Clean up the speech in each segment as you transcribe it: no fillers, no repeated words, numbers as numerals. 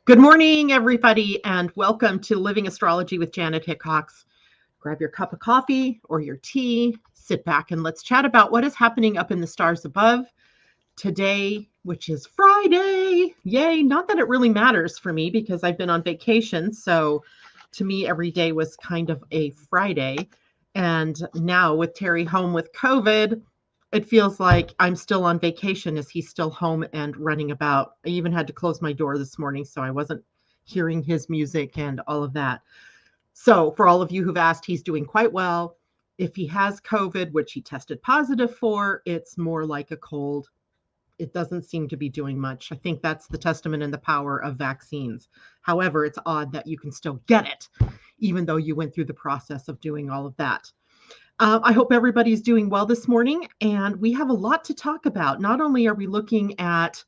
Good morning, everybody, and welcome to Living Astrology with Janet Hickox. Grab your cup of coffee or your tea, sit back, and let's chat about what is happening up in the stars above today, which is Friday. Yay! Not that it really matters for me because I've been on vacation, so to me, every day was kind of a Friday. And now with Terry home with COVID, it feels like I'm still on vacation as he's still home and running about. I even had to close my door this morning so I wasn't hearing his music and all of that. So, for all of you who've asked, he's doing quite well. If he has COVID, which he tested positive for, it's more like a cold. It doesn't seem to be doing much. I think that's the testament and the power of vaccines. However, it's odd that you can still get it, even though you went through the process of doing all of that. I hope everybody's doing well this morning, and we have a lot to talk about. Not only are we looking at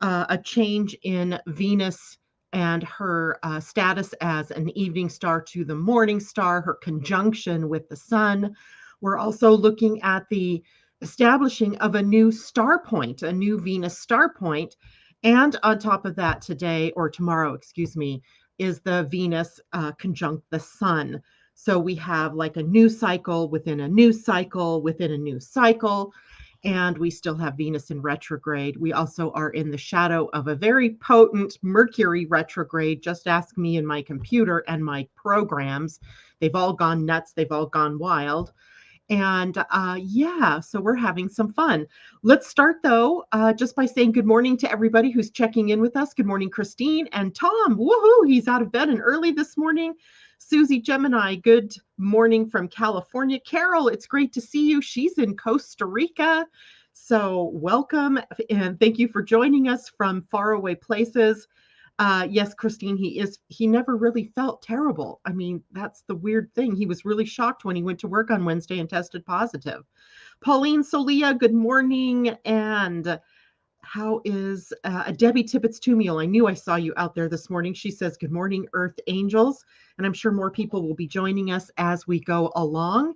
a change in Venus and her status as an evening star to the morning star, her conjunction with the sun, we're also looking at the establishing of a new star point, a new Venus star point. And on top of that, today or tomorrow, excuse me, is the Venus conjunct the sun. So we have like a new cycle within a new cycle within a new cycle. And we still have Venus in retrograde. We also are in the shadow of a very potent Mercury retrograde. Just ask me and my computer and my programs. They've all gone nuts. They've all gone wild. And yeah, so we're having some fun. Let's start though, just by saying good morning to everybody who's checking in with us. Good morning, Christine and Tom. Woohoo! He's out of bed and early this morning. Susie Gemini, good morning from California. Carol, it's great to see you. She's in Costa Rica. So welcome and thank you for joining us from faraway places. Yes, Christine, he never really felt terrible. I mean, that's the weird thing. He was really shocked when he went to work on Wednesday and tested positive. Pauline Solia, good morning. And how is Debbie Tippett Tumiel? I knew I saw you out there this morning. She says, good morning, Earth Angels. And I'm sure more people will be joining us as we go along.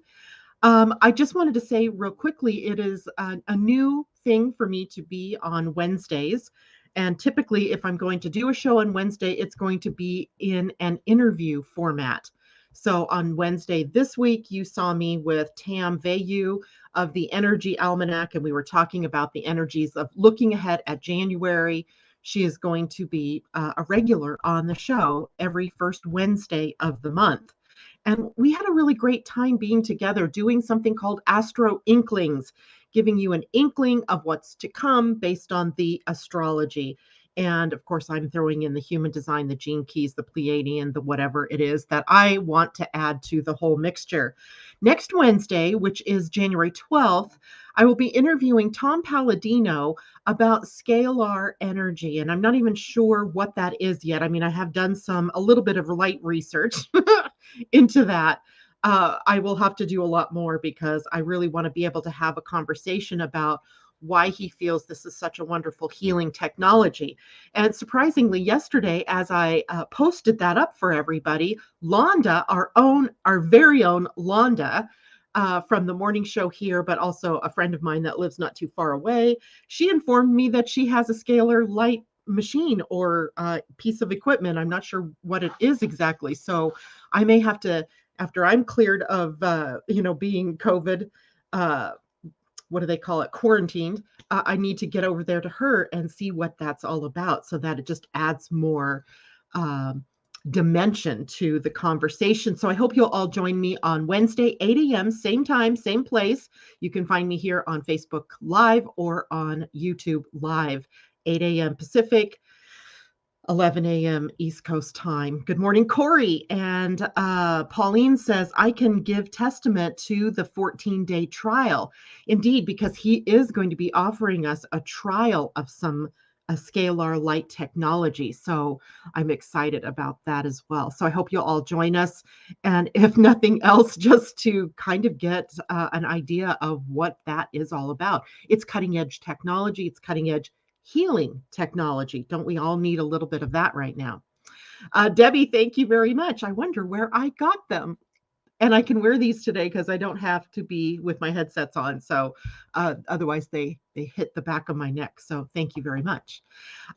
I just wanted to say real quickly, it is a new thing for me to be on Wednesdays. And typically, if I'm going to do a show on Wednesday, it's going to be in an interview format. So on Wednesday this week, you saw me with Tam Vayu of the Energy Almanac, and we were talking about the energies of looking ahead at January. She is going to be a regular on the show every first Wednesday of the month. And we had a really great time being together doing something called Astro Inklings, giving you an inkling of what's to come based on the astrology. And of course, I'm throwing in the human design, the gene keys, the Pleiadian, the whatever it is that I want to add to the whole mixture. Next Wednesday, which is January 12th, I will be interviewing Tom Palladino about scalar energy. And I'm not even sure what that is yet. I mean, I have done a little bit of light research into that. I will have to do a lot more because I really want to be able to have a conversation about why he feels this is such a wonderful healing technology. And surprisingly, yesterday, as I posted that up for everybody, Londa, our very own Londa, from the morning show here, but also a friend of mine that lives not too far away, she informed me that she has a scalar light machine or piece of equipment. I'm not sure what it is exactly. So I may have to, after I'm cleared of, being COVID, what do they call it, quarantined, I need to get over there to her and see what that's all about so that it just adds more dimension to the conversation. So I hope you'll all join me on Wednesday, 8 a.m., same time, same place. You can find me here on Facebook Live or on YouTube Live, 8 a.m. Pacific, 11 a.m. East Coast time. Good morning, Corey. And Pauline says, I can give testament to the 14-day trial. Indeed, because he is going to be offering us a trial of a scalar light technology. So I'm excited about that as well. So I hope you'll all join us. And if nothing else, just to kind of get an idea of what that is all about. It's cutting edge technology. It's cutting edge healing technology. Don't we all need a little bit of that right now? Debbie, thank you very much. I wonder where I got them. And I can wear these today because I don't have to be with my headsets on. So otherwise they hit the back of my neck. So thank you very much.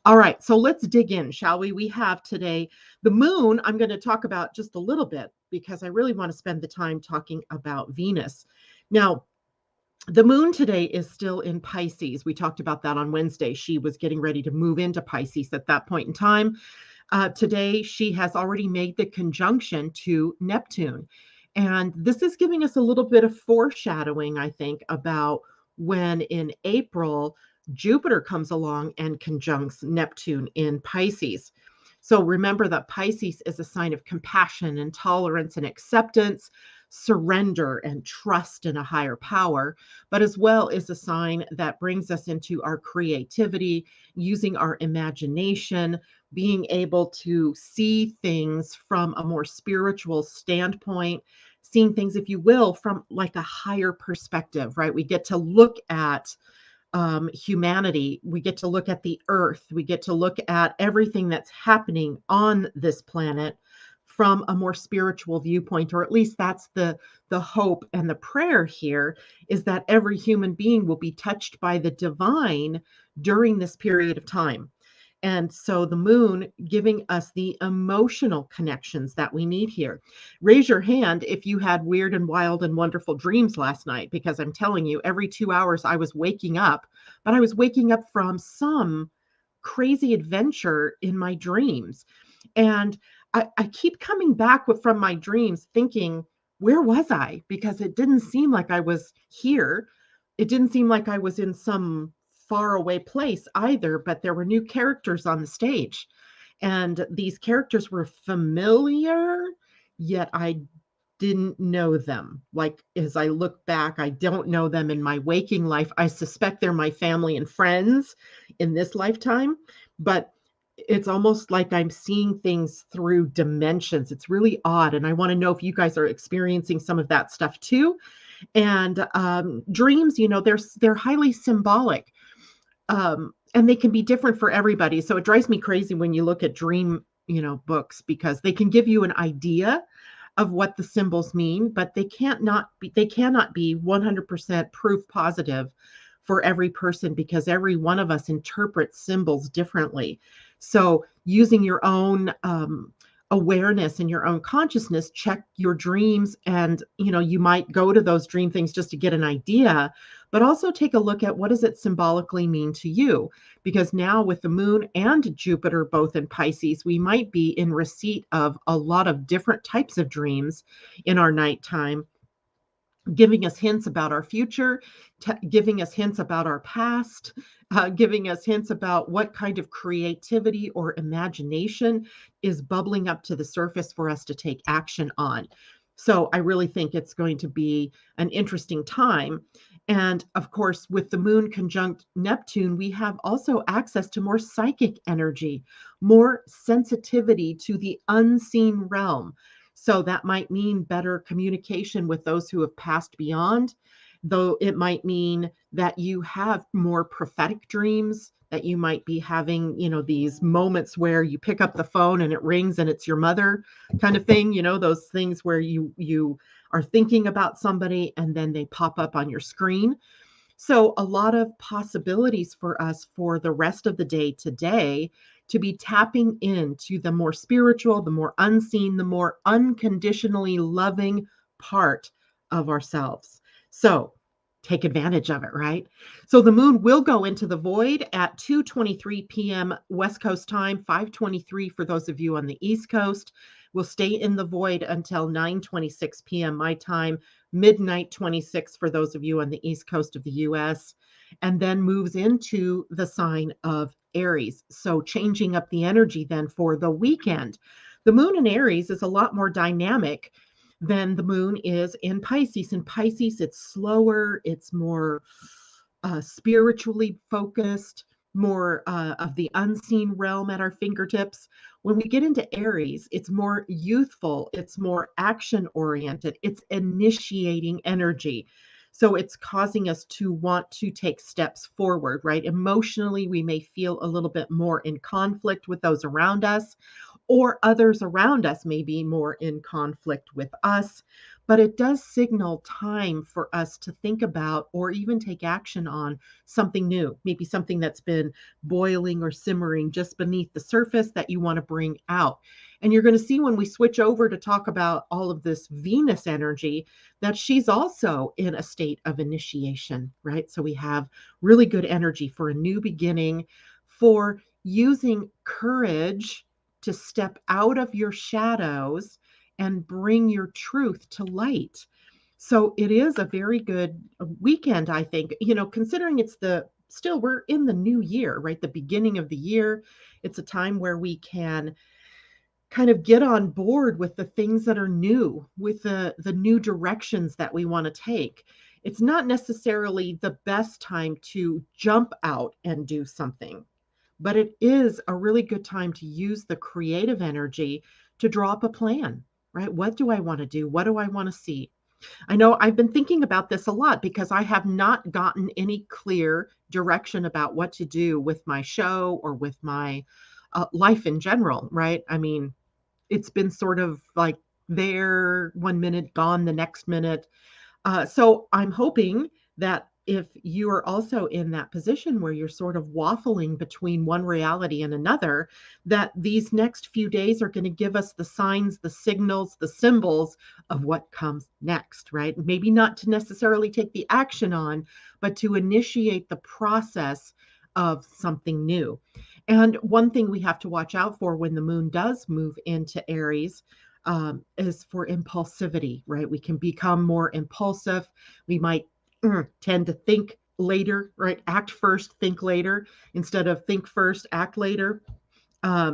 All right, so let's dig in, shall we? We have today the moon. I'm going to talk about just a little bit because I really want to spend the time talking about Venus. Now, the moon today is still in Pisces. We talked about that on Wednesday. She was getting ready to move into Pisces at that point in time. Today, she has already made the conjunction to Neptune. And this is giving us a little bit of foreshadowing, I think, about when in April, Jupiter comes along and conjuncts Neptune in Pisces. So remember that Pisces is a sign of compassion and tolerance and acceptance, surrender and trust in a higher power, but as well is a sign that brings us into our creativity, using our imagination, being able to see things from a more spiritual standpoint, seeing things, if you will, from like a higher perspective, right? We get to look at humanity. We get to look at the earth. We get to look at everything that's happening on this planet from a more spiritual viewpoint, or at least that's the hope and the prayer here, is that every human being will be touched by the divine during this period of time. And so the moon giving us the emotional connections that we need here. Raise your hand if you had weird and wild and wonderful dreams last night, because I'm telling you, every 2 hours I was waking up, but I was waking up from some crazy adventure in my dreams. And I keep coming back from my dreams thinking, where was I? Because it didn't seem like I was here. It didn't seem like I was in some faraway place either, but there were new characters on the stage. And these characters were familiar, yet I didn't know them. Like, as I look back, I don't know them in my waking life. I suspect they're my family and friends in this lifetime, but it's almost like I'm seeing things through dimensions. It's really odd. And I want to know if you guys are experiencing some of that stuff too. And dreams, they're highly symbolic. And they can be different for everybody. So it drives me crazy when you look at dream, books, because they can give you an idea of what the symbols mean, but they cannot be 100% proof positive for every person, because every one of us interprets symbols differently. So using your own awareness and your own consciousness, check your dreams, and you might go to those dream things just to get an idea, but also take a look at what does it symbolically mean to you, because now with the moon and Jupiter both in Pisces, we might be in receipt of a lot of different types of dreams in our nighttime, giving us hints about our future, giving us hints about our past, giving us hints about what kind of creativity or imagination is bubbling up to the surface for us to take action on. So I really think it's going to be an interesting time. And of course, with the moon conjunct Neptune, we have also access to more psychic energy, more sensitivity to the unseen realm. So that might mean better communication with those who have passed beyond, though it might mean that you have more prophetic dreams, that you might be having, these moments where you pick up the phone and it rings and it's your mother kind of thing, those things where you are thinking about somebody and then they pop up on your screen. So a lot of possibilities for us for the rest of the day today to be tapping into the more spiritual, the more unseen, the more unconditionally loving part of ourselves. So take advantage of it, right? So the moon will go into the void at 2:23 p.m. West Coast time, 5:23 for those of you on the East Coast. Will stay in the void until 9:26 p.m. my time, midnight 26 for those of you on the East Coast of the US, and then moves into the sign of Aries. So changing up the energy then for the weekend. The moon in Aries is a lot more dynamic than the moon is in Pisces. In Pisces, it's slower, it's more spiritually focused, more of the unseen realm at our fingertips. When we get into Aries, it's more youthful, it's more action oriented, it's initiating energy. So it's causing us to want to take steps forward, right? Emotionally, we may feel a little bit more in conflict with those around us, or others around us may be more in conflict with us. but it does signal time for us to think about or even take action on something new, maybe something that's been boiling or simmering just beneath the surface that you want to bring out. And you're going to see when we switch over to talk about all of this Venus energy that she's also in a state of initiation, right? So we have really good energy for a new beginning, for using courage to step out of your shadows and bring your truth to light. So it is a very good weekend, I think, considering it's we're in the new year, right? The beginning of the year. It's a time where we can kind of get on board with the things that are new, with the new directions that we want to take. It's not necessarily the best time to jump out and do something, but it is a really good time to use the creative energy to draw up a plan, right? What do I want to do? What do I want to see? I know I've been thinking about this a lot because I have not gotten any clear direction about what to do with my show or with my life in general, right? I mean, it's been sort of like there one minute, gone the next minute. So I'm hoping that if you are also in that position where you're sort of waffling between one reality and another, that these next few days are going to give us the signs, the signals, the symbols of what comes next, right? Maybe not to necessarily take the action on, but to initiate the process of something new. And one thing we have to watch out for when the moon does move into Aries is for impulsivity, right? We can become more impulsive. We might tend to think later, right? Act first, think later, instead of think first, act later.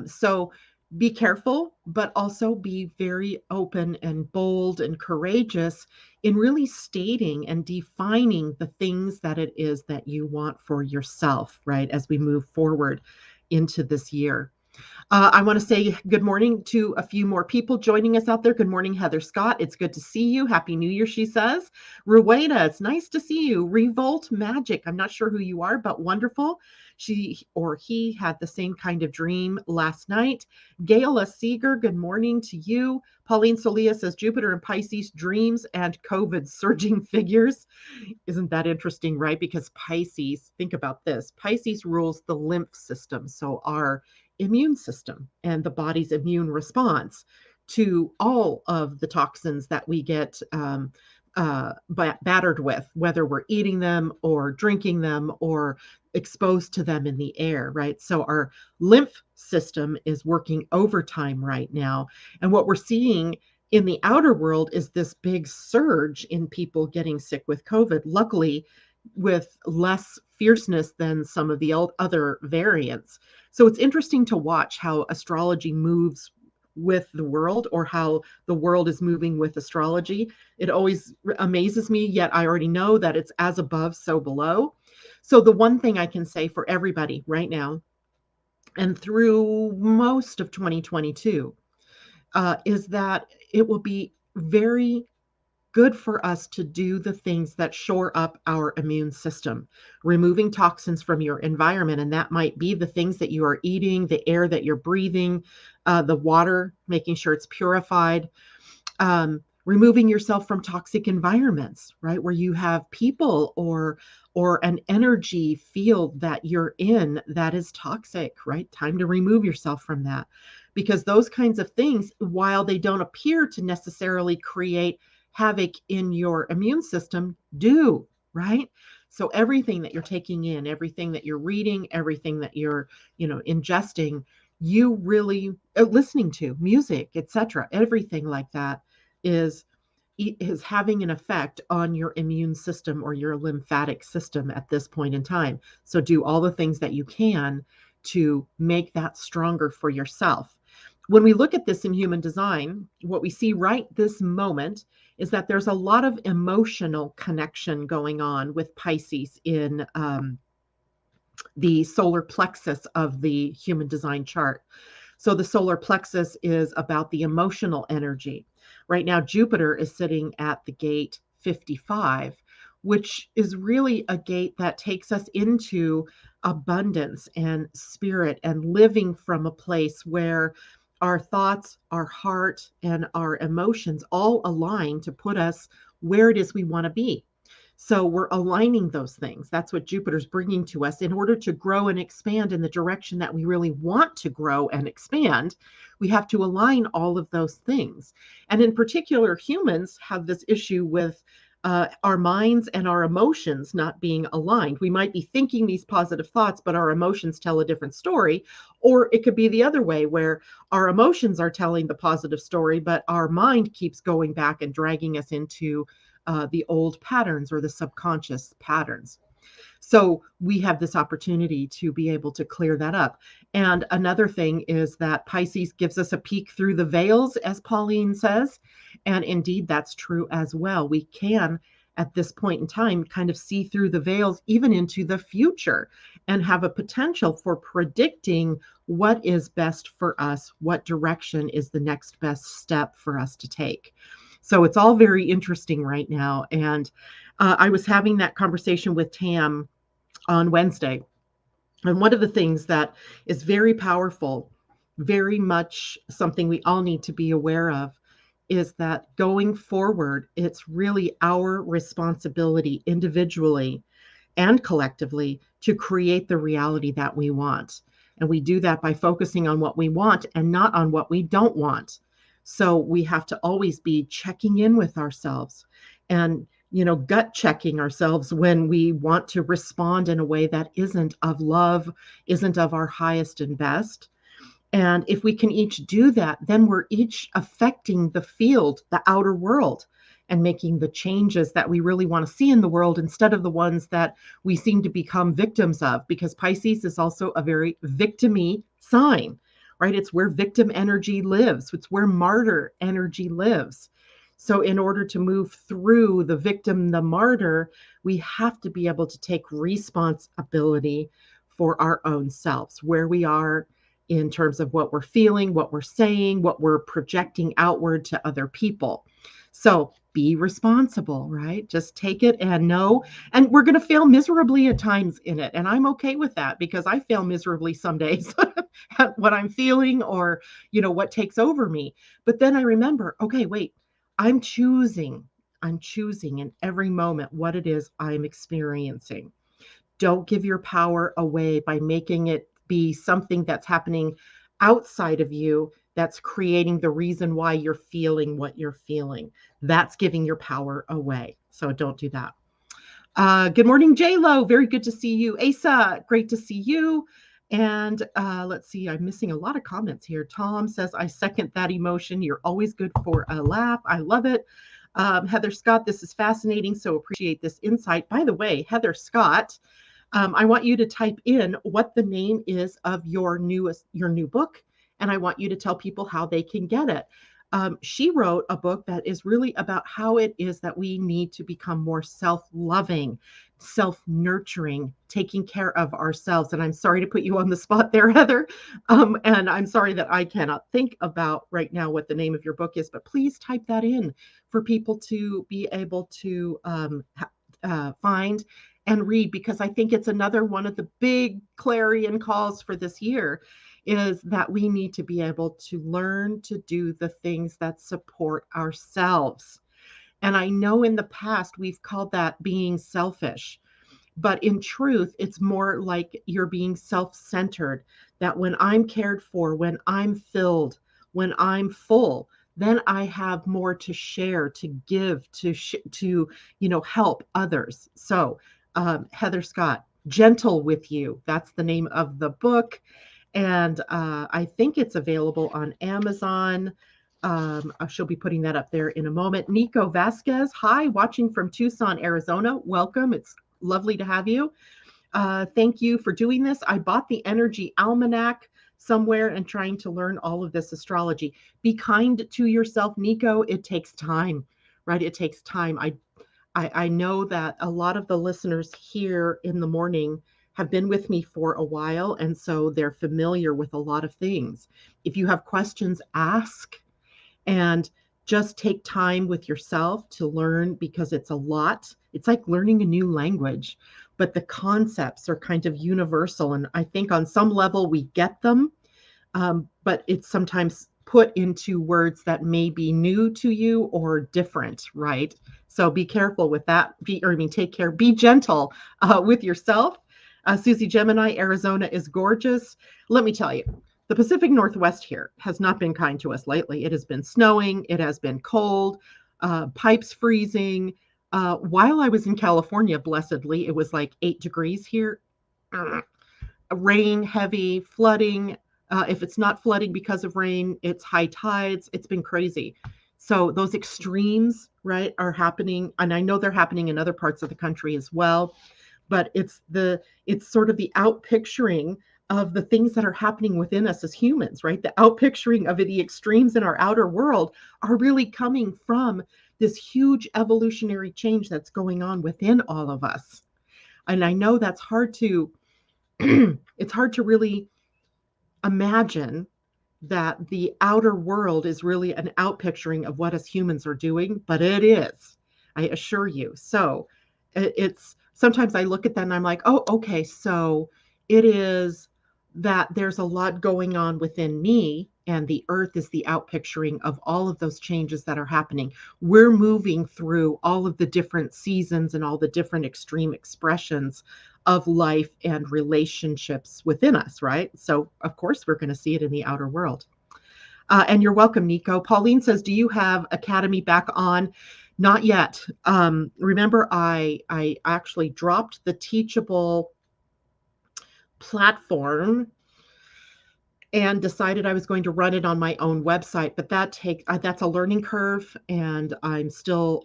So be careful, but also be very open and bold and courageous in really stating and defining the things that it is that you want for yourself, right? As we move forward into this year. I want to say good morning to a few more people joining us out there. Good morning, Heather Scott. It's good to see you. Happy New Year, she says. Rueda, it's nice to see you. Revolt Magic. I'm not sure who you are, but wonderful. She or he had the same kind of dream last night. Gayla Seeger, good morning to you. Pauline Solia says Jupiter and Pisces, dreams and COVID surging figures. Isn't that interesting, right? Because Pisces, think about this, Pisces rules the lymph system. So our immune system and the body's immune response to all of the toxins that we get battered with, whether we're eating them or drinking them or exposed to them in the air, right? So our lymph system is working overtime right now. And what we're seeing in the outer world is this big surge in people getting sick with COVID, luckily with less fierceness than some of the other variants. So it's interesting to watch how astrology moves with the world, or how the world is moving with astrology. It always amazes me, yet I already know that it's as above, so below. So the one thing I can say for everybody right now and through most of 2022 is that it will be very good for us to do the things that shore up our immune system, removing toxins from your environment. And that might be the things that you are eating, the air that you're breathing, the water, making sure it's purified, removing yourself from toxic environments, right? Where you have people or an energy field that you're in that is toxic, right? Time to remove yourself from that. Because those kinds of things, while they don't appear to necessarily create havoc in your immune system, do, right? So everything that you're taking in, everything that you're reading, everything that you're, ingesting, you really listening to music, etc., everything like that is having an effect on your immune system or your lymphatic system at this point in time. So do all the things that you can to make that stronger for yourself. When we look at this in human design, what we see right this moment is that there's a lot of emotional connection going on with Pisces in the solar plexus of the human design chart. So the solar plexus is about the emotional energy. Right now, Jupiter is sitting at the gate 55, which is really a gate that takes us into abundance and spirit and living from a place where our thoughts, our heart, and our emotions all align to put us where it is we want to be. So we're aligning those things. That's what Jupiter's bringing to us in order to grow and expand in the direction that we really want to grow and expand. We have to align all of those things. And in particular, humans have this issue with our minds and our emotions not being aligned. We might be thinking these positive thoughts, but our emotions tell a different story. Or it could be the other way, where our emotions are telling the positive story, but our mind keeps going back and dragging us into the old patterns or the subconscious patterns. So we have this opportunity to be able to clear that up. And another thing is that Pisces gives us a peek through the veils, as Pauline says. And indeed, that's true as well. We can, at this point in time, kind of see through the veils, even into the future, and have a potential for predicting what is best for us, what direction is the next best step for us to take. So it's all very interesting right now. And I was having that conversation with Tam on Wednesday. And one of the things that is very powerful, very much something we all need to be aware of, is that going forward, it's really our responsibility individually and collectively to create the reality that we want. And we do that by focusing on what we want and not on what we don't want. So we have to always be checking in with ourselves and, gut checking ourselves when we want to respond in a way that isn't of love, isn't of our highest and best. And if we can each do that, then we're each affecting the field, the outer world, and making the changes that we really want to see in the world instead of the ones that we seem to become victims of, because Pisces is also a very victim-y sign. Right? It's where victim energy lives. It's where martyr energy lives. So in order to move through the victim, the martyr, we have to be able to take responsibility for our own selves, where we are in terms of what we're feeling, what we're saying, what we're projecting outward to other people. So be responsible, right? Just take it and know. And we're going to fail miserably at times in it. And I'm okay with that, because I fail miserably some days at what I'm feeling or, what takes over me. But then I remember, okay, wait, I'm choosing in every moment what it is I'm experiencing. Don't give your power away by making it be something that's happening outside of you that's creating the reason why you're feeling what you're feeling. That's giving your power away. So don't do that. Good morning, J-Lo. Very good to see you. Asa, great to see you. And let's see, I'm missing a lot of comments here. Tom says, I second that emotion. You're always good for a laugh. I love it. Heather Scott, this is fascinating. So appreciate this insight. By the way, Heather Scott, I want you to type in what the name is of your new book, and I want you to tell people how they can get it. She wrote a book that is really about how it is that we need to become more self-loving, self-nurturing, taking care of ourselves. And I'm sorry to put you on the spot there, Heather. And I'm sorry that I cannot think about right now what the name of your book is, but please type that in for people to be able to find and read, because I think it's another one of the big clarion calls for this year, is that we need to be able to learn to do the things that support ourselves. And I know in the past we've called that being selfish, but in truth, it's more like you're being self-centered, that when I'm cared for, when I'm filled, when I'm full, then I have more to share, to give, to help others. So Heather Scott, Gentle with You. That's the name of the book. And I think it's available on Amazon. She'll be putting that up there in a moment. Nico Vasquez, hi, watching from Tucson, Arizona. Welcome. It's lovely to have you. Thank you for doing this. I bought the Energy Almanac somewhere and trying to learn all of this astrology. Be kind to yourself, Nico. It takes time, right? It takes time. I know that a lot of the listeners here in the morning have been with me for a while, and so they're familiar with a lot of things. If you have questions, ask, and just take time with yourself to learn, because it's a lot. It's like learning a new language, but the concepts are kind of universal. And I think on some level we get them, but it's sometimes put into words that may be new to you or different, right? So be careful with that. Take care. Be gentle with yourself. Susie Gemini, Arizona is gorgeous. Let me tell you, the Pacific Northwest here has not been kind to us lately. It has been snowing. It has been cold, pipes freezing. While I was in California, blessedly, it was like 8 degrees here. Rain, heavy, flooding. If it's not flooding because of rain, it's high tides. It's been crazy. So those extremes, right, are happening. And I know they're happening in other parts of the country as well. But it's sort of the outpicturing of the things that are happening within us as humans, right? The outpicturing of the extremes in our outer world are really coming from this huge evolutionary change that's going on within all of us. And I know that's hard to it's hard to really imagine that the outer world is really an outpicturing of what us humans are doing, but it is, I assure you. So it's sometimes I look at that and I'm like, oh, okay, so it is that there's a lot going on within me, and the earth is the outpicturing of all of those changes that are happening. We're moving through all of the different seasons and all the different extreme expressions of life and relationships within us, right? So, of course, we're going to see it in the outer world. And you're welcome, Nico. Pauline says, do you have Academy back on? Not yet. Remember, I actually dropped the Teachable platform and decided I was going to run it on my own website, but that's a learning curve, and I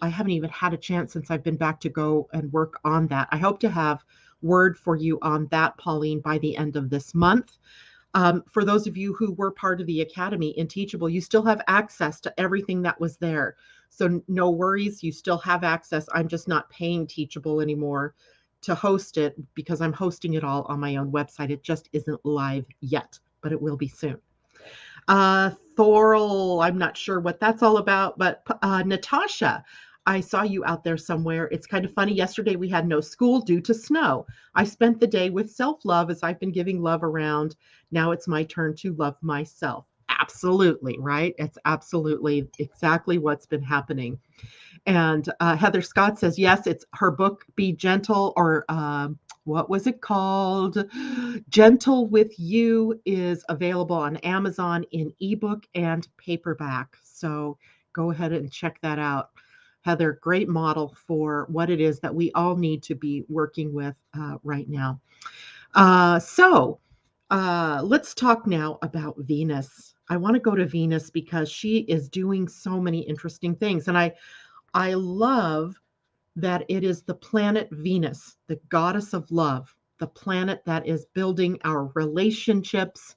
haven't even had a chance since I've been back to go and work on that. I hope to have word for you on that, Pauline, by the end of this month. For those of you who were part of the Academy in Teachable, you still have access to everything that was there. So no worries, you still have access. I'm just not paying Teachable anymore to host it because I'm hosting it all on my own website. It just isn't live yet, but it will be soon. Thorl, I'm not sure what that's all about, but Natasha, I saw you out there somewhere. It's kind of funny. Yesterday we had no school due to snow. I spent the day with self-love as I've been giving love around. Now it's my turn to love myself. Absolutely, right? It's absolutely exactly what's been happening. And Heather Scott says, yes, it's her book, Be Gentle, or what was it called? Gentle with You is available on Amazon in ebook and paperback. So go ahead and check that out. Heather, great model for what it is that we all need to be working with right now. So let's talk now about Venus. I want to go to Venus because she is doing so many interesting things. And I love that it is the planet Venus, the goddess of love, the planet that is building our relationships,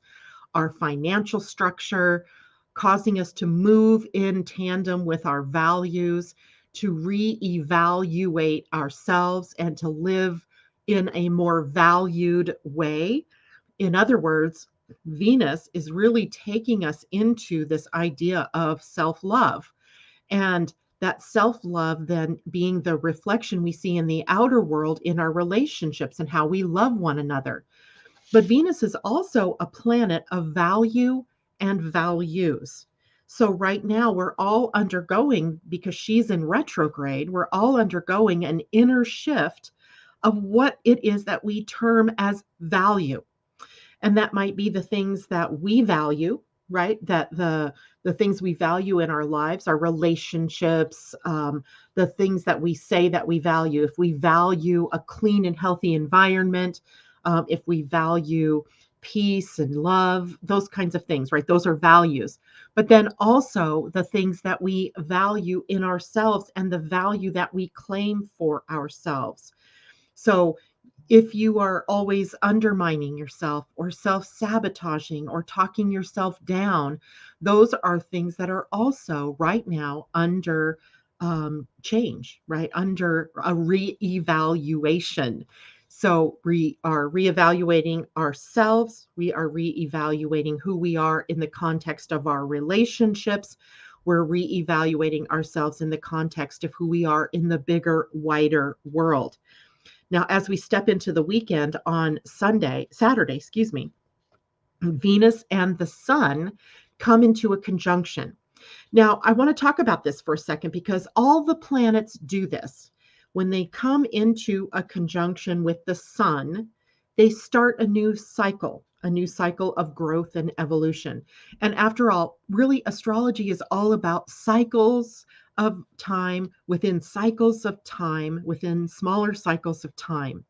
our financial structure, causing us to move in tandem with our values, to reevaluate ourselves and to live in a more valued way. In other words, Venus is really taking us into this idea of self-love. And that self-love then being the reflection we see in the outer world in our relationships and how we love one another. But Venus is also a planet of value and values. So right now we're all undergoing, because she's in retrograde, we're all undergoing an inner shift of what it is that we term as value. And that might be the things that we value, right? That the things we value in our lives, our relationships, the things that we say that we value. If we value a clean and healthy environment, if we value peace and love, those kinds of things, right? Those are values. But then also the things that we value in ourselves and the value that we claim for ourselves. So if you are always undermining yourself or self-sabotaging or talking yourself down, those are things that are also right now under change, right? Under a reevaluation. So we are reevaluating ourselves. We are reevaluating who we are in the context of our relationships. We're reevaluating ourselves in the context of who we are in the bigger, wider world. Now, as we step into the weekend on Saturday, Venus and the Sun come into a conjunction. Now, I want to talk about this for a second because all the planets do this. When they come into a conjunction with the sun, they start a new cycle of growth and evolution. And after all, really, astrology is all about cycles of time within cycles of time within smaller cycles of time.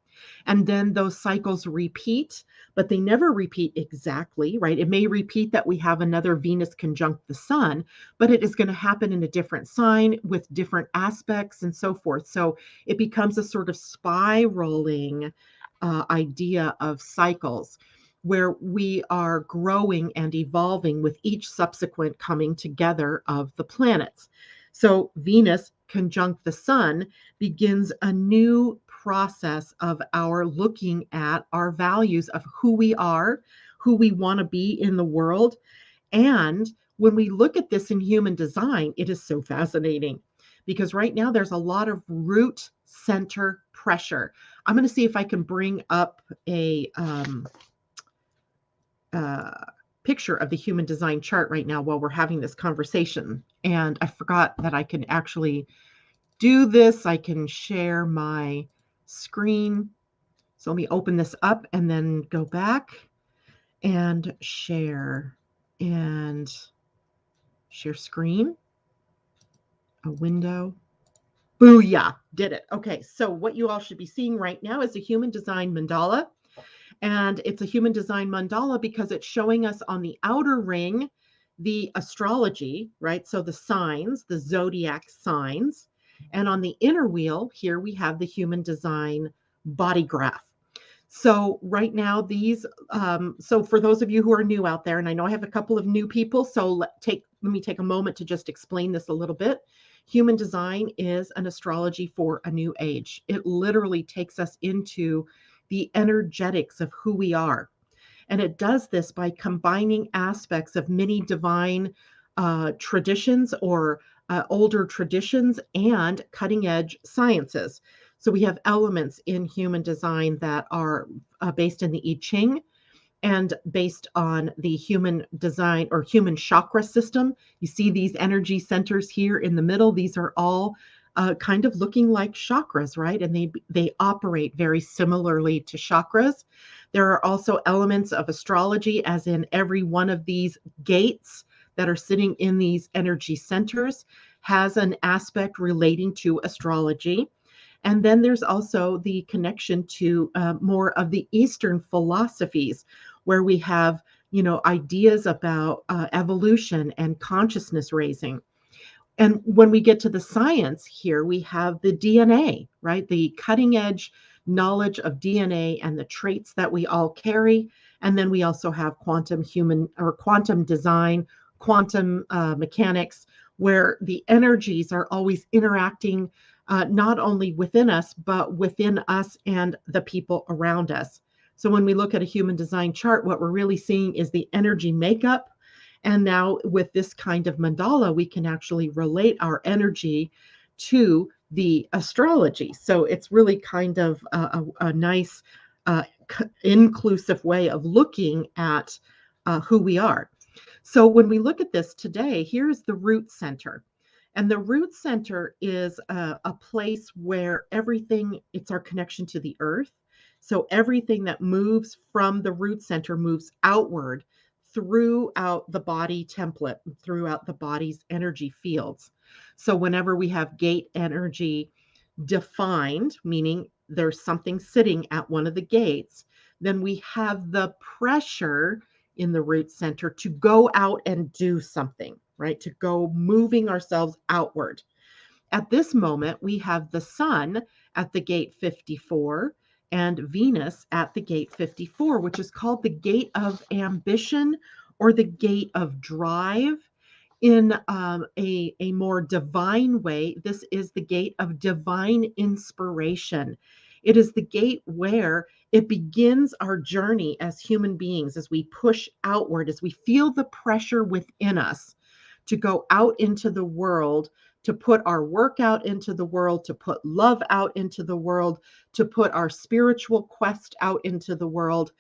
And then those cycles repeat, but they never repeat exactly, right? It may repeat that we have another Venus conjunct the sun, but it is going to happen in a different sign with different aspects and so forth. So it becomes a sort of spiraling idea of cycles where we are growing and evolving with each subsequent coming together of the planets. So Venus conjunct the sun begins a new process of our looking at our values of who we are, who we want to be in the world. And when we look at this in human design, it is so fascinating because right now there's a lot of root center pressure. I'm going to see if I can bring up a picture of the human design chart right now while we're having this conversation. And I forgot that I can actually do this. I can share my screen. So let me open this up and then go back and share screen, a window. Booyah, did it. Okay, so what you all should be seeing right now is a human design mandala. And it's a human design mandala because it's showing us on the outer ring the astrology, right? So the signs, the zodiac signs. And on the inner wheel, here we have the human design body graph. So right now, these, so for those of you who are new out there, and I know I have a couple of new people, so let me take a moment to just explain this a little bit. Human design is an astrology for a new age. It literally takes us into the energetics of who we are. And it does this by combining aspects of many divine traditions or older traditions and cutting edge sciences. So we have elements in human design that are based in the I Ching and based on the human design or human chakra system. You see these energy centers here in the middle. These are all kind of looking like chakras, right? And they operate very similarly to chakras. There are also elements of astrology, as in every one of these gates that are sitting in these energy centers has an aspect relating to astrology. And then there's also the connection to more of the Eastern philosophies, where we have, ideas about evolution and consciousness raising. And when we get to the science here, we have the DNA, right? The cutting edge knowledge of DNA and the traits that we all carry. And then we also have quantum design, quantum mechanics, where the energies are always interacting not only within us, but within us and the people around us. So when we look at a human design chart, what we're really seeing is the energy makeup. And now with this kind of mandala, we can actually relate our energy to the astrology. So it's really kind of a nice inclusive way of looking at who we are. So when we look at this today, here's the root center. And the root center is a place where it's our connection to the earth. So everything that moves from the root center moves outward throughout the body template, throughout the body's energy fields. So whenever we have gate energy defined, meaning there's something sitting at one of the gates, then we have the pressure in the root center to go out and do something, right? To go moving ourselves outward. At this moment, we have the sun at the gate 54 and Venus at the gate 54, which is called the gate of ambition or the gate of drive. In a more divine way, this is the gate of divine inspiration. It is the gate where it begins our journey as human beings, as we push outward, as we feel the pressure within us to go out into the world, to put our work out into the world, to put love out into the world, to put our spiritual quest out into the world.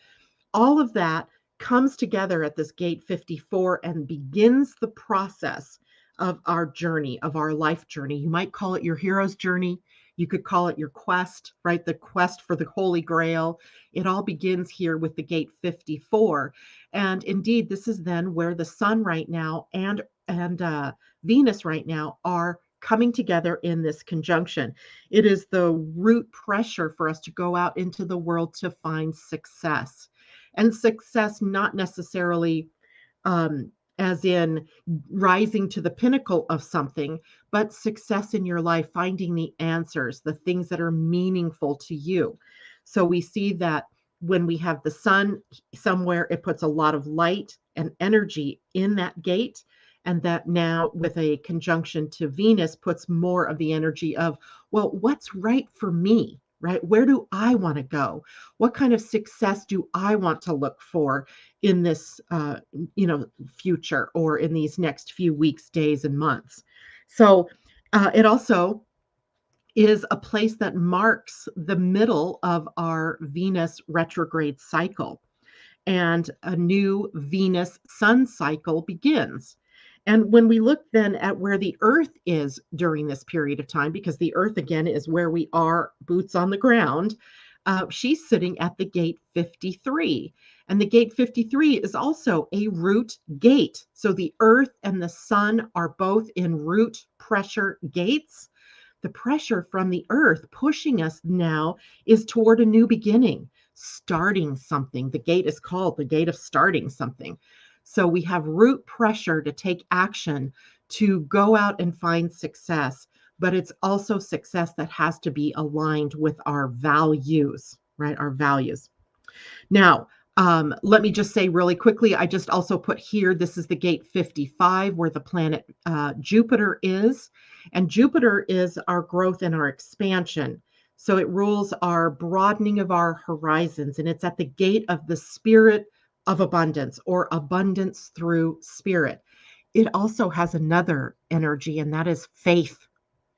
All of that comes together at this gate 54 and begins the process of our journey, of our life journey. You might call it your hero's journey. You could call it your quest, right? The quest for the Holy Grail. It all begins here with the gate 54. And indeed, this is then where the sun right now and Venus right now are coming together in this conjunction. It is the root pressure for us to go out into the world to find success. And success, not necessarily as in rising to the pinnacle of something, but success in your life, finding the answers, the things that are meaningful to you. So we see that when we have the sun somewhere, it puts a lot of light and energy in that gate. And that now, with a conjunction to Venus, puts more of the energy of, well, what's right for me, right? Where do I want to go? What kind of success do I want to look for in this, future, or in these next few weeks, days, and months? So it also is a place that marks the middle of our Venus retrograde cycle, and a new Venus sun cycle begins. And when we look then at where the Earth is during this period of time, because the Earth again is where we are, boots on the ground, she's sitting at the gate 53. And the gate 53 is also a root gate. So the Earth and the sun are both in root pressure gates. The pressure from the Earth pushing us now is toward a new beginning, starting something. The gate is called the gate of starting something. So we have root pressure to take action, to go out and find success, but it's also success that has to be aligned with our values, right? Our values. Now, let me just say really quickly, I just also put here, this is the gate 55 where the planet Jupiter is. And Jupiter is our growth and our expansion. So it rules our broadening of our horizons, and it's at the gate of the spirit of abundance, or abundance through spirit. It also has another energy, and that is faith,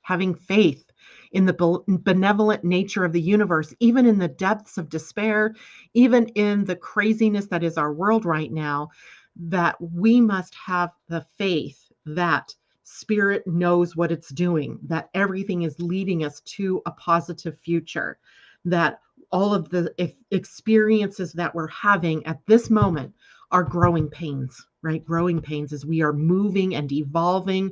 having faith in the benevolent nature of the universe, even in the depths of despair, even in the craziness that is our world right now, that we must have the faith that spirit knows what it's doing, that everything is leading us to a positive future, that all of the experiences that we're having at this moment are growing pains, right? Growing pains as we are moving and evolving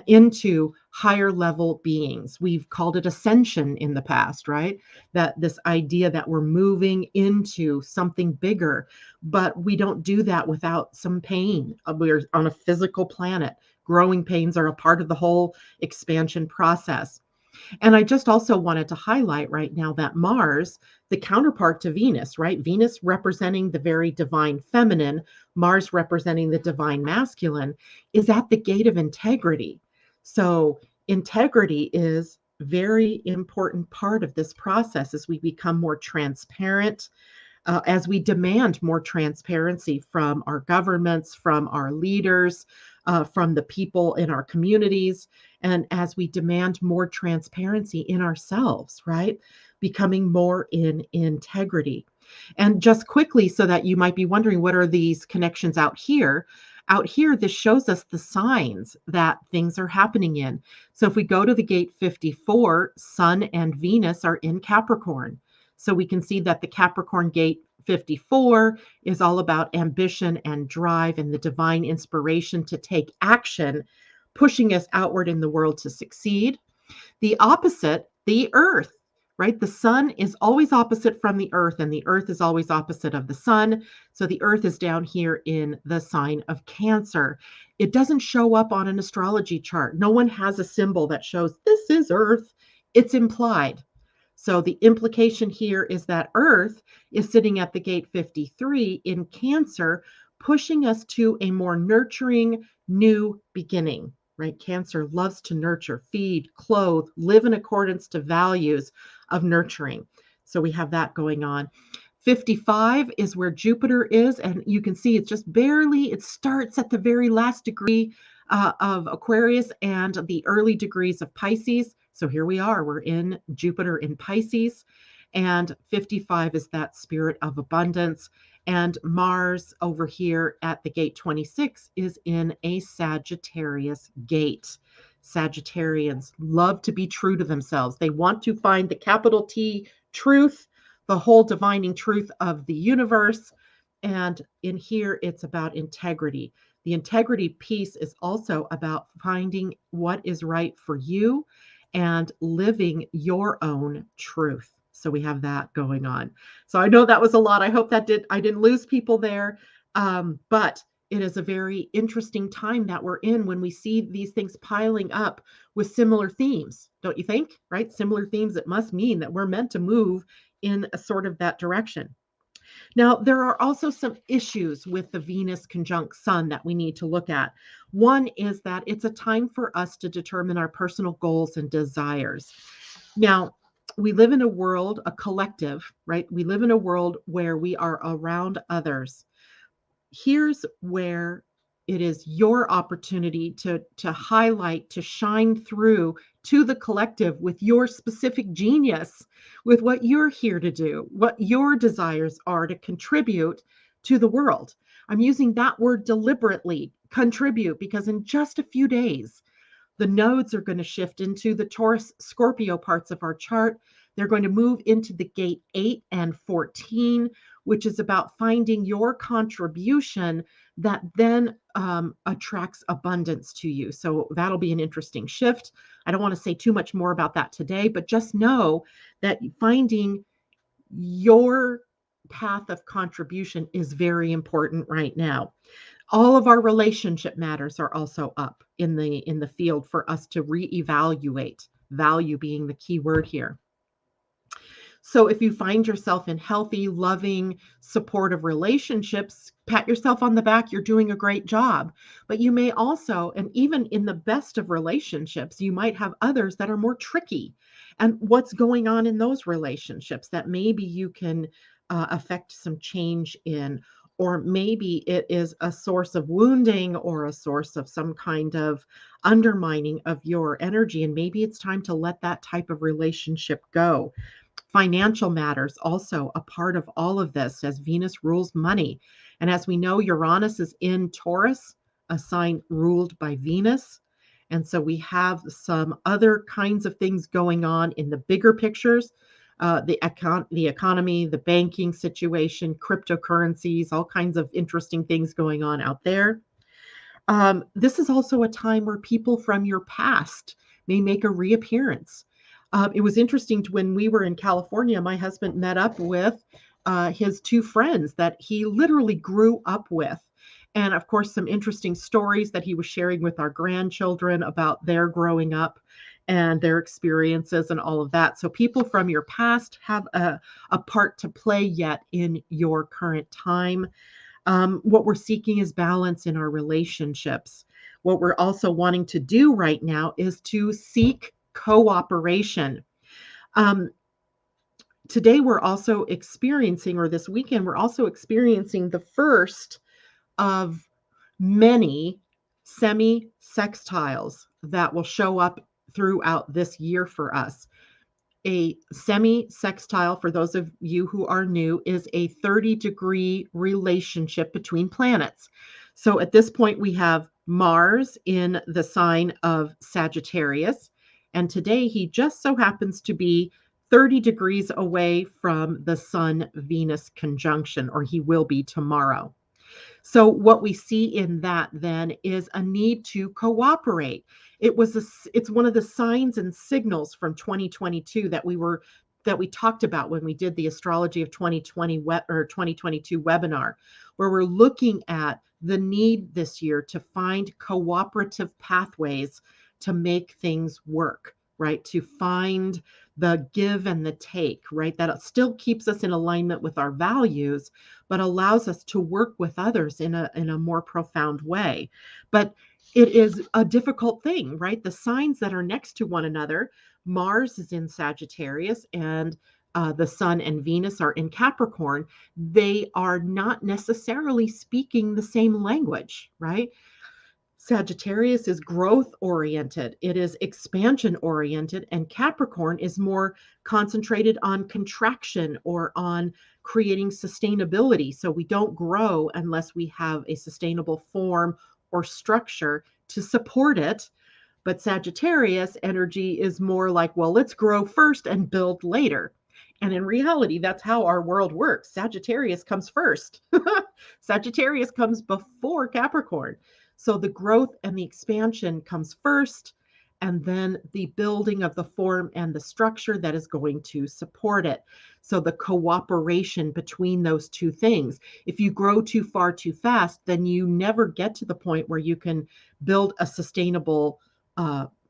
into higher level beings. We've called it ascension in the past, right? That this idea that we're moving into something bigger, but we don't do that without some pain. We're on a physical planet. Growing pains are a part of the whole expansion process. And I just also wanted to highlight right now that Mars, the counterpart to Venus, right? Venus representing the very divine feminine, Mars representing the divine masculine, is at the gate of integrity. So integrity is a very important part of this process as we become more transparent, as we demand more transparency from our governments, from our leaders, from the people in our communities, and as we demand more transparency in ourselves, right? Becoming more in integrity. And just quickly, so that you might be wondering, what are these connections out here? Out here, this shows us the signs that things are happening in. So if we go to the gate 54, Sun and Venus are in Capricorn. So we can see that the Capricorn gate 54 is all about ambition and drive and the divine inspiration to take action, pushing us outward in the world to succeed. The opposite, the earth, right? The sun is always opposite from the earth, and the earth is always opposite of the sun. So the earth is down here in the sign of Cancer. It doesn't show up on an astrology chart. No one has a symbol that shows this is earth. It's implied. So the implication here is that Earth is sitting at the gate 53 in Cancer, pushing us to a more nurturing new beginning, right? Cancer loves to nurture, feed, clothe, live in accordance to values of nurturing. So we have that going on. 55 is where Jupiter is, and you can see it's just barely, it starts at the very last degree of Aquarius and the early degrees of Pisces. So here we are, we're in Jupiter in Pisces, and 55 is that spirit of abundance. And Mars over here at the gate 26 is in a Sagittarius gate. Sagittarians love to be true to themselves. They want to find the capital T truth, the whole divining truth of the universe. And in here, it's about integrity. The integrity piece is also about finding what is right for you and living your own truth. So we have that going on. So I know that was a lot. I hope that I didn't lose people there. But it is a very interesting time that we're in when we see these things piling up with similar themes, don't you think? Right? Similar themes, it must mean that we're meant to move in a sort of that direction. Now, there are also some issues with the Venus conjunct Sun that we need to look at. One is that it's a time for us to determine our personal goals and desires. Now, we live in a world, a collective, right? We live in a world where we are around others. Here's where it is your opportunity to highlight, to shine through to the collective with your specific genius, with what you're here to do, what your desires are to contribute to the world. I'm using that word deliberately, contribute, because in just a few days, the nodes are going to shift into the Taurus Scorpio parts of our chart. They're going to move into the gate 8 and 14, which is about finding your contribution that then attracts abundance to you. So that'll be an interesting shift. I don't want to say too much more about that today, but just know that finding your path of contribution is very important right now. All of our relationship matters are also up in the field for us to reevaluate, value being the key word here. So if you find yourself in healthy, loving, supportive relationships, pat yourself on the back, you're doing a great job. But you may also, and even in the best of relationships, you might have others that are more tricky. And what's going on in those relationships that maybe you can affect some change in, or maybe it is a source of wounding or a source of some kind of undermining of your energy. And maybe it's time to let that type of relationship go. Financial matters also a part of all of this, as Venus rules money. And as we know, Uranus is in Taurus, a sign ruled by Venus. And so we have some other kinds of things going on in the bigger pictures, the economy, the banking situation, cryptocurrencies, all kinds of interesting things going on out there. This is also a time where people from your past may make a reappearance. It was interesting when we were in California, my husband met up with his two friends that he literally grew up with. And of course, some interesting stories that he was sharing with our grandchildren about their growing up and their experiences and all of that. So people from your past have a part to play yet in your current time. What we're seeking is balance in our relationships. What we're also wanting to do right now is to seek cooperation. Today we're also experiencing, or this weekend, we're also experiencing the first of many semi-sextiles that will show up throughout this year for us. A semi-sextile, for those of you who are new, is a 30-degree relationship between planets. So at this point, we have Mars in the sign of Sagittarius. And today he just so happens to be 30 degrees away from the Sun-Venus conjunction, or he will be tomorrow. So what we see in that then is a need to cooperate. It's one of the signs and signals from 2022 that we talked about when we did the Astrology of 2020 or 2022 webinar, where we're looking at the need this year to find cooperative pathways to make things work, right? To find the give and the take, right? That still keeps us in alignment with our values, but allows us to work with others in a more profound way. But it is a difficult thing, right? The signs that are next to one another, Mars is in Sagittarius and the Sun and Venus are in Capricorn. They are not necessarily speaking the same language, right? Sagittarius is growth oriented, it is expansion oriented, and Capricorn is more concentrated on contraction or on creating sustainability. So we don't grow unless we have a sustainable form or structure to support it. But Sagittarius energy is more like, well, let's grow first and build later. And in reality, that's how our world works. Sagittarius comes first. Sagittarius comes before Capricorn. So the growth and the expansion comes first, and then the building of the form and the structure that is going to support it. So the cooperation between those two things. If you grow too far too fast, then you never get to the point where you can build a sustainable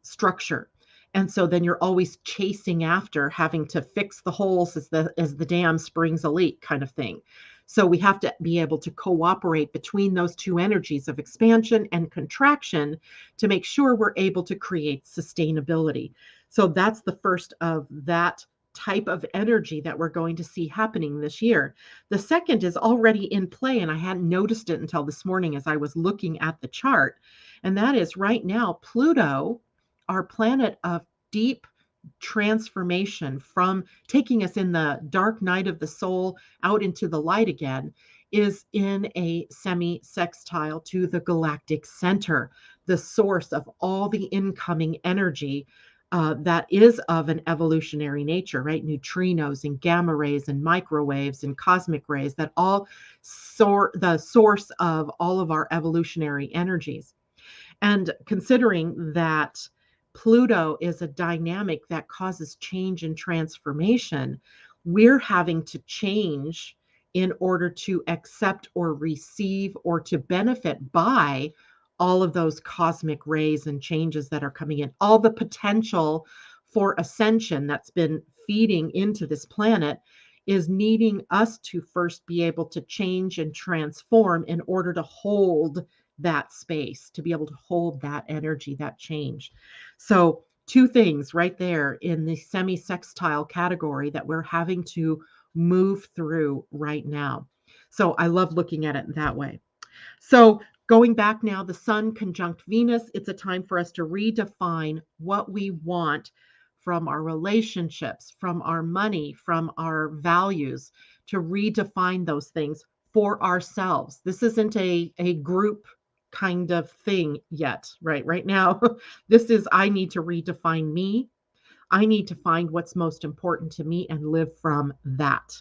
structure. And so then you're always chasing after having to fix the holes as the dam springs a leak kind of thing. So we have to be able to cooperate between those two energies of expansion and contraction to make sure we're able to create sustainability. So that's the first of that type of energy that we're going to see happening this year. The second is already in play, and I hadn't noticed it until this morning as I was looking at the chart. And that is right now, Pluto, our planet of deep transformation from taking us in the dark night of the soul out into the light again, is in a semi-sextile to the galactic center, the source of all the incoming energy that is of an evolutionary nature, right? Neutrinos and gamma rays and microwaves and cosmic rays that all the source of all of our evolutionary energies. And considering that Pluto is a dynamic that causes change and transformation, we're having to change in order to accept or receive or to benefit by all of those cosmic rays and changes that are coming in, all the potential for ascension that's been feeding into this planet is needing us to first be able to change and transform in order to hold that space, to be able to hold that energy, that change. So two things right there in the semi-sextile category that we're having to move through right now. So I love looking at it that way. So going back now, the Sun conjunct Venus, it's a time for us to redefine what we want from our relationships, from our money, from our values, to redefine those things for ourselves. This isn't a group kind of thing yet, right? Right now, this is, I need to redefine me. I need to find what's most important to me and live from that.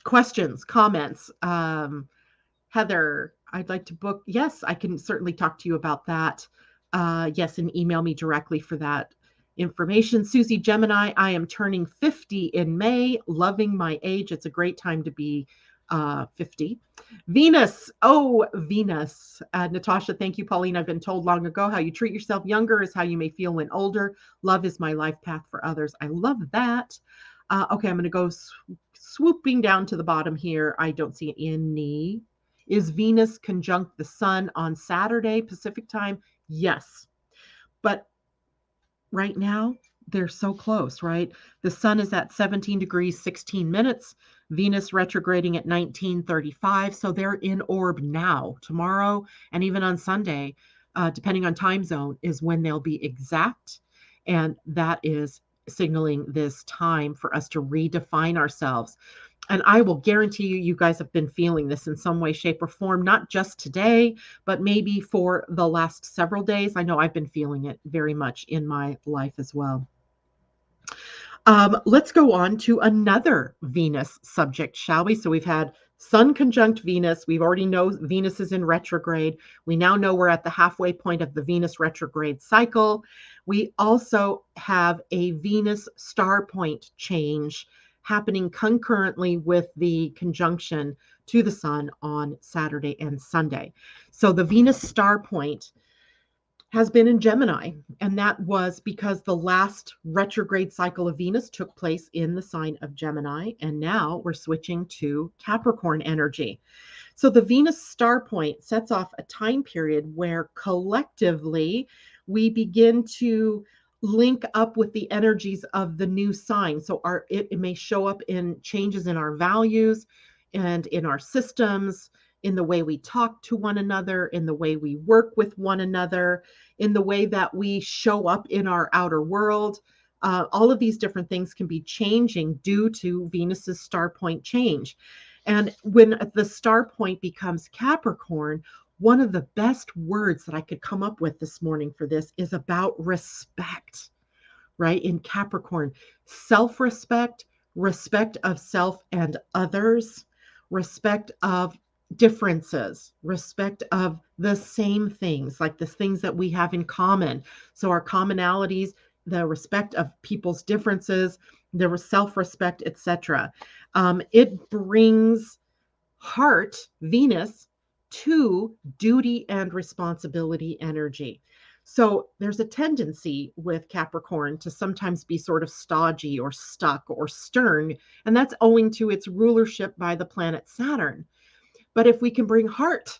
Questions, comments. Heather, I'd like to book. Yes, I can certainly talk to you about that. Yes, and email me directly for that information. Susie Gemini, I am turning 50 in May, loving my age. It's a great time to be 50. Venus, oh, Venus. Natasha, thank you, Pauline. I've been told long ago how you treat yourself younger is how you may feel when older. Love is my life path for others. I love that. Okay, I'm going to go swooping down to the bottom here. I don't see any. Is Venus conjunct the Sun on Saturday, Pacific time? Yes. But right now, they're so close, right? The Sun is at 17 degrees, 16 minutes. Venus retrograding at 19:35. So they're in orb now. Tomorrow and even on Sunday, depending on time zone, is when they'll be exact. And that is signaling this time for us to redefine ourselves. And I will guarantee you, you guys have been feeling this in some way, shape, or form, not just today, but maybe for the last several days. I know I've been feeling it very much in my life as well. Let's go on to another Venus subject, shall we? So we've had Sun conjunct Venus. We've already know Venus is in retrograde. We now know we're at the halfway point of the Venus retrograde cycle. We also have a Venus star point change happening concurrently with the conjunction to the Sun on Saturday and Sunday. So the Venus star point has been in Gemini, and that was because the last retrograde cycle of Venus took place in the sign of Gemini, and now we're switching to Capricorn energy. So the Venus star point sets off a time period where collectively we begin to link up with the energies of the new sign. So it may show up in changes in our values and in our systems, in the way we talk to one another, in the way we work with one another, in the way that we show up in our outer world. All of these different things can be changing due to Venus's star point change. And when the star point becomes Capricorn, one of the best words that I could come up with this morning for this is about respect, right? In Capricorn, self-respect, respect of self and others, respect of differences, respect of the same things, like the things that we have in common. So our commonalities, the respect of people's differences, the self-respect, etc. It brings heart, Venus, to duty and responsibility energy. So there's a tendency with Capricorn to sometimes be sort of stodgy or stuck or stern, and that's owing to its rulership by the planet Saturn. But if we can bring heart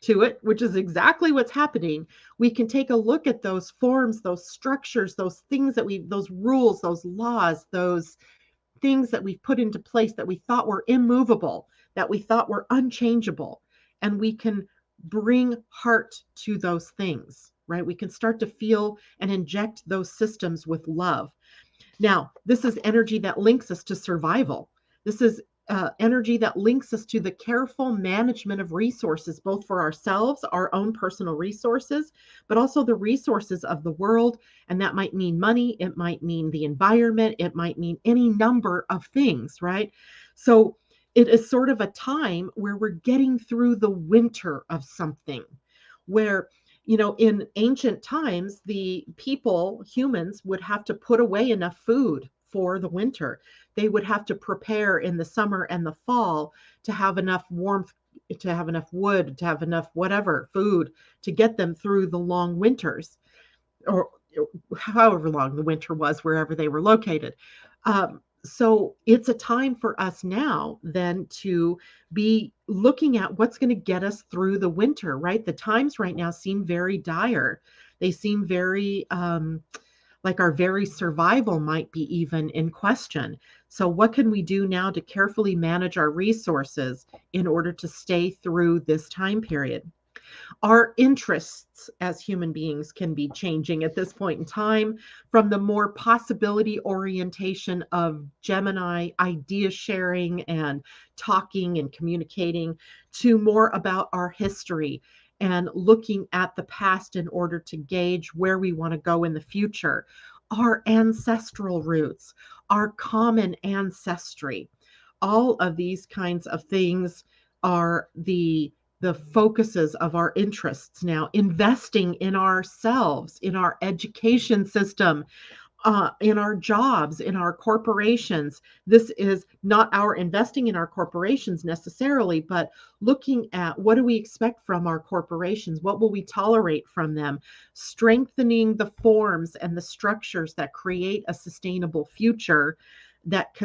to it, which is exactly what's happening, we can take a look at those forms, those structures, those things that those rules, those laws, those things that we've put into place that we thought were immovable, that we thought were unchangeable. And we can bring heart to those things, right? We can start to feel and inject those systems with love. Now, this is energy that links us to survival. This is energy that links us to the careful management of resources, both for ourselves, our own personal resources, but also the resources of the world. And that might mean money, it might mean the environment, it might mean any number of things, right? So it is sort of a time where we're getting through the winter of something, where in ancient times, the people, humans, would have to put away enough food for the winter. They would have to prepare in the summer and the fall to have enough warmth, to have enough wood, to have enough whatever food to get them through the long winters, or however long the winter was, wherever they were located. So it's a time for us now then to be looking at what's going to get us through the winter, right? The times right now seem very dire. They seem very like our very survival might be even in question. So what can we do now to carefully manage our resources in order to stay through this time period? Our interests as human beings can be changing at this point in time, from the more possibility orientation of Gemini idea sharing and talking and communicating, to more about our history and looking at the past in order to gauge where we want to go in the future, our ancestral roots, our common ancestry. All of these kinds of things are the focuses of our interests now. Investing in ourselves, in our education system, in our jobs, in our corporations. This is not our investing in our corporations necessarily, but looking at what do we expect from our corporations? What will we tolerate from them? Strengthening the forms and the structures that create a sustainable future, that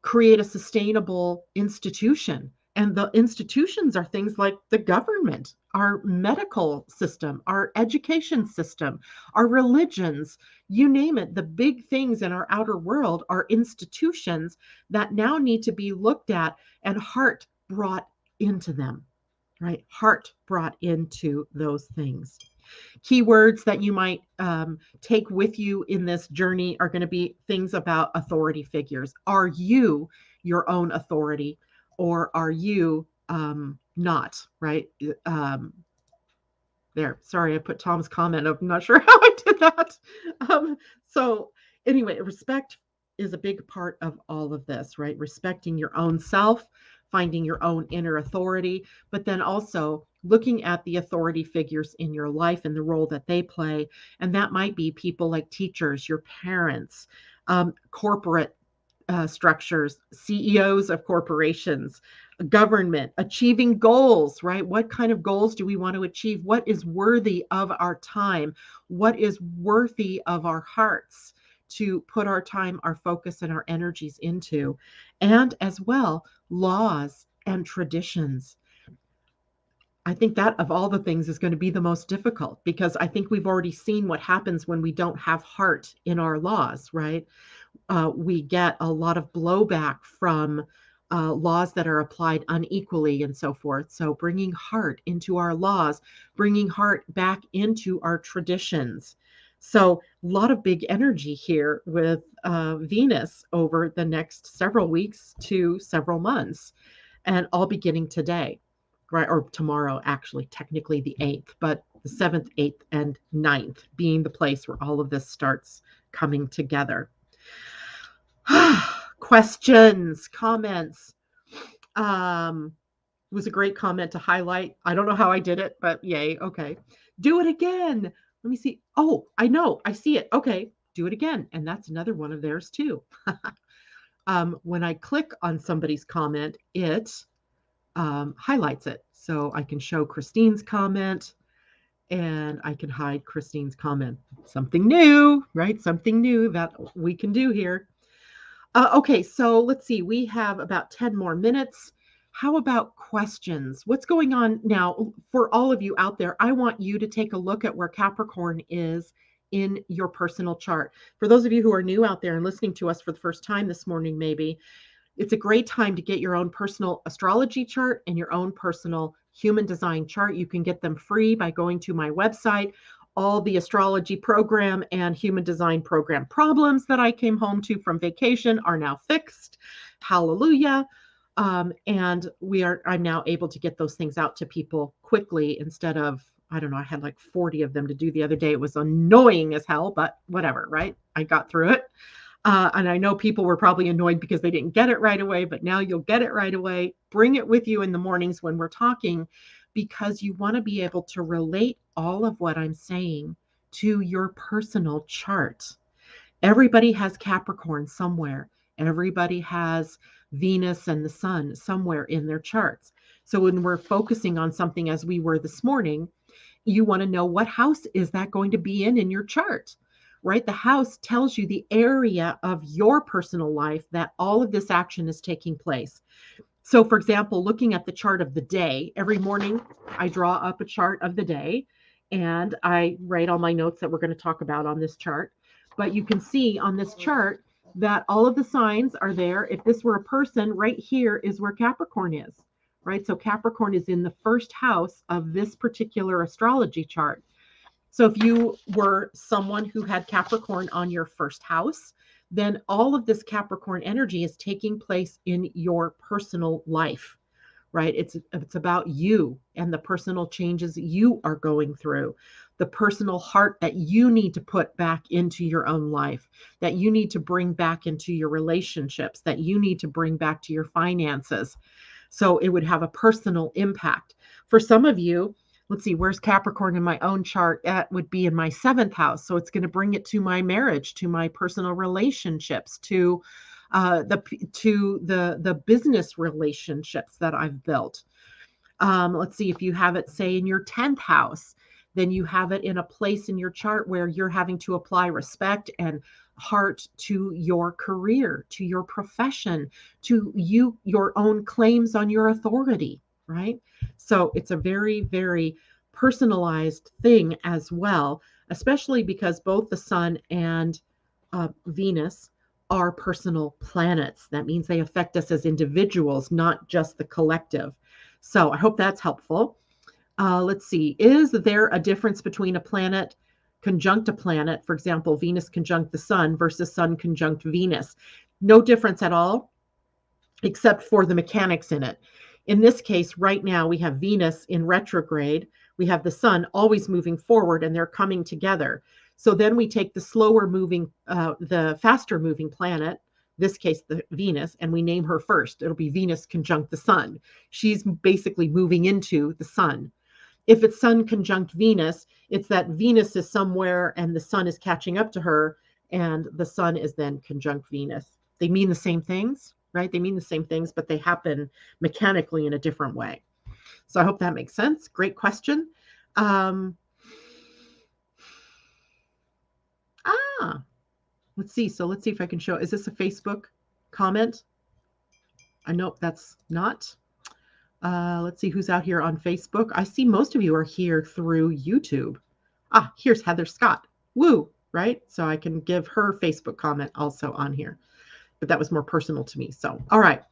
create a sustainable institution. And the institutions are things like the government, our medical system, our education system, our religions, you name it. The big things in our outer world are institutions that now need to be looked at and heart brought into them, right? Heart brought into those things. Keywords that you might take with you in this journey are going to be things about authority figures. Are you your own authority, or are you not, right? There, sorry, I put Tom's comment up. I'm not sure how I did that. So anyway, respect is a big part of all of this, right? Respecting your own self, finding your own inner authority, but then also looking at the authority figures in your life and the role that they play. And that might be people like teachers, your parents, corporate structures, CEOs of corporations, government, achieving goals, right? What kind of goals do we want to achieve? What is worthy of our time? What is worthy of our hearts to put our time, our focus, and our energies into? And as well, laws and traditions. I think that of all the things is going to be the most difficult, because I think we've already seen what happens when we don't have heart in our laws, right? We get a lot of blowback from laws that are applied unequally and so forth. So bringing heart into our laws, bringing heart back into our traditions. So a lot of big energy here with Venus over the next several weeks to several months, and all beginning today, right? Or tomorrow, actually, technically the 8th, but the 7th, 8th, and 9th being the place where all of this starts coming together. Questions, comments. It was a great comment to highlight. I don't know how I did it, but yay. Okay. Do it again. Let me see. Oh, I know. I see it. Okay. Do it again. And that's another one of theirs too. When I click on somebody's comment, it highlights it. So I can show Christine's comment and I can hide Christine's comment. Something new, right? Something new that we can do here. Okay, so let's see. We have about 10 more minutes. How about questions? What's going on now for all of you out there? I want you to take a look at where Capricorn is in your personal chart. For those of you who are new out there and listening to us for the first time this morning, maybe, it's a great time to get your own personal astrology chart and your own personal human design chart. You can get them free by going to my website. All the astrology program and human design program problems that I came home to from vacation are now fixed. Hallelujah. And I'm now able to get those things out to people quickly instead of, I don't know, I had like 40 of them to do the other day. It was annoying as hell, but whatever, right? I got through it. And I know people were probably annoyed because they didn't get it right away, but now you'll get it right away. Bring it with you in the mornings when we're talking, because you want to be able to relate all of what I'm saying to your personal chart. Everybody has Capricorn somewhere. Everybody has Venus and the sun somewhere in their charts. So when we're focusing on something as we were this morning, you want to know what house is that going to be in your chart, right? The house tells you the area of your personal life that all of this action is taking place. So, for example, looking at the chart of the day, every morning I draw up a chart of the day and I write all my notes that we're going to talk about on this chart. But you can see on this chart that all of the signs are there. If this were a person, right here is where Capricorn is, right? So Capricorn is in the first house of this particular astrology chart. So if you were someone who had Capricorn on your first house, then all of this Capricorn energy is taking place in your personal life, right? It's about you and the personal changes you are going through, the personal heart that you need to put back into your own life, that you need to bring back into your relationships, that you need to bring back to your finances. So it would have a personal impact. For some of you, let's see, where's Capricorn in my own chart? That would be in my 7th house. So it's going to bring it to my marriage, to my personal relationships, to the business relationships that I've built. Let's see, if you have it, say, in your 10th house, then you have it in a place in your chart where you're having to apply respect and heart to your career, to your profession, to your own claims on your authority, right? So it's a very, very personalized thing as well, especially because both the sun and Venus are personal planets. That means they affect us as individuals, not just the collective. So I hope that's helpful. Let's see. Is there a difference between a planet conjunct a planet, for example, Venus conjunct the sun versus sun conjunct Venus? No difference at all, except for the mechanics in it. In this case, right now, we have Venus in retrograde. We have the sun always moving forward, and they're coming together. So then we take the slower moving, the faster moving planet, this case, the Venus, and we name her first. It'll be Venus conjunct the sun. She's basically moving into the sun. If it's sun conjunct Venus, it's that Venus is somewhere and the sun is catching up to her, and the sun is then conjunct Venus. They mean the same things, right? They mean the same things, but they happen mechanically in a different way. So I hope that makes sense. Great question. Let's see. So let's see if I can show. Is this a Facebook comment? Nope, that's not. Let's see who's out here on Facebook. I see most of you are here through YouTube. Here's Heather Scott. Woo, right? So I can give her Facebook comment also on here. But that was more personal to me. So, all right.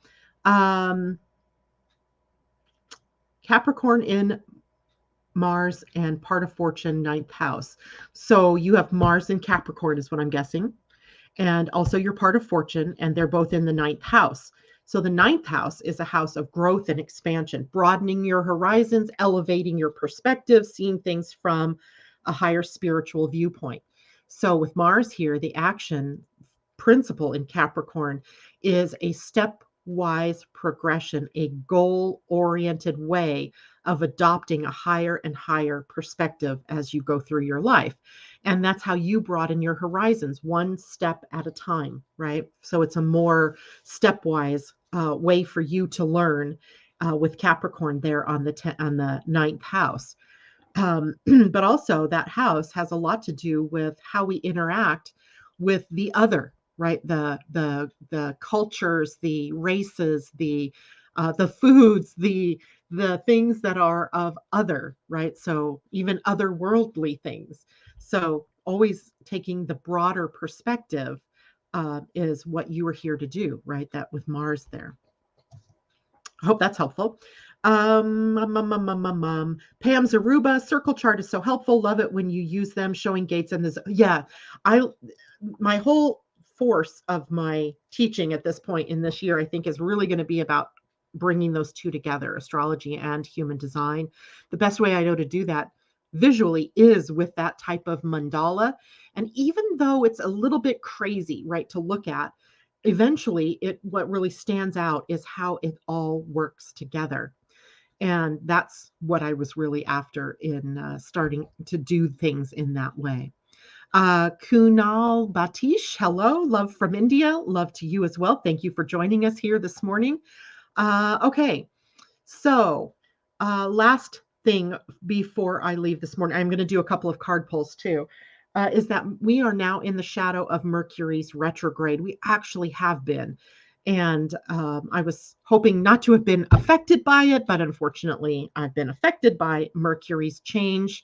Capricorn in Mars and part of fortune, ninth house. So you have Mars in Capricorn is what I'm guessing. And also your part of fortune, and they're both in the ninth house. So the ninth house is a house of growth and expansion, broadening your horizons, elevating your perspective, seeing things from a higher spiritual viewpoint. So with Mars here, the action principle in Capricorn is a stepwise progression, a goal oriented way of adopting a higher and higher perspective as you go through your life. And that's how you broaden your horizons, one step at a time, right? So it's a more stepwise way for you to learn with Capricorn there on the ninth house. But also that house has a lot to do with how we interact with the other, right? The cultures, the races, the foods, the things that are of other, right? So even otherworldly things. So always taking the broader perspective is what you are here to do, right? That with Mars there. I hope that's helpful. Pam's Aruba circle chart is so helpful. Love it when you use them, showing gates and this. Yeah, I my whole force of my teaching at this point in this year, I think, is really going to be about bringing those two together, astrology and human design. The best way I know to do that visually is with that type of mandala. And even though it's a little bit crazy, right, to look at, eventually what really stands out is how it all works together. And that's what I was really after in starting to do things in that way. Kunal Batish, hello, love from India. Love to you as well. Thank you for joining us here this morning. Okay, so last thing before I leave this morning, I'm going to do a couple of card pulls too. Is that we are now in the shadow of Mercury's retrograde. We actually have been. And I was hoping not to have been affected by it, but unfortunately, I've been affected by Mercury's change,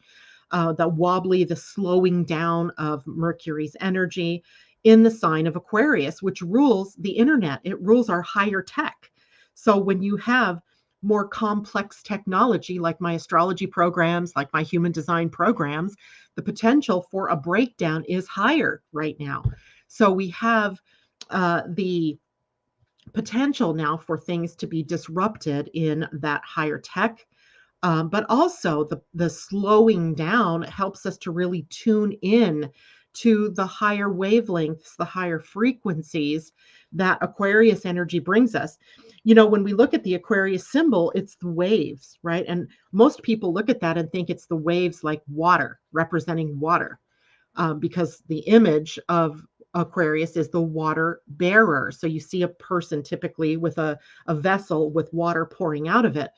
the slowing down of Mercury's energy in the sign of Aquarius, which rules the internet. It rules our higher tech. So when you have more complex technology, like my astrology programs, like my human design programs, the potential for a breakdown is higher right now. So we have the potential now for things to be disrupted in that higher tech. But also the slowing down helps us to really tune in to the higher wavelengths, the higher frequencies that Aquarius energy brings us. You know, when we look at the Aquarius symbol, it's the waves, right? And most people look at that and think it's the waves like water, representing water, because the image of Aquarius is the water bearer. So you see a person typically with a vessel with water pouring out of it.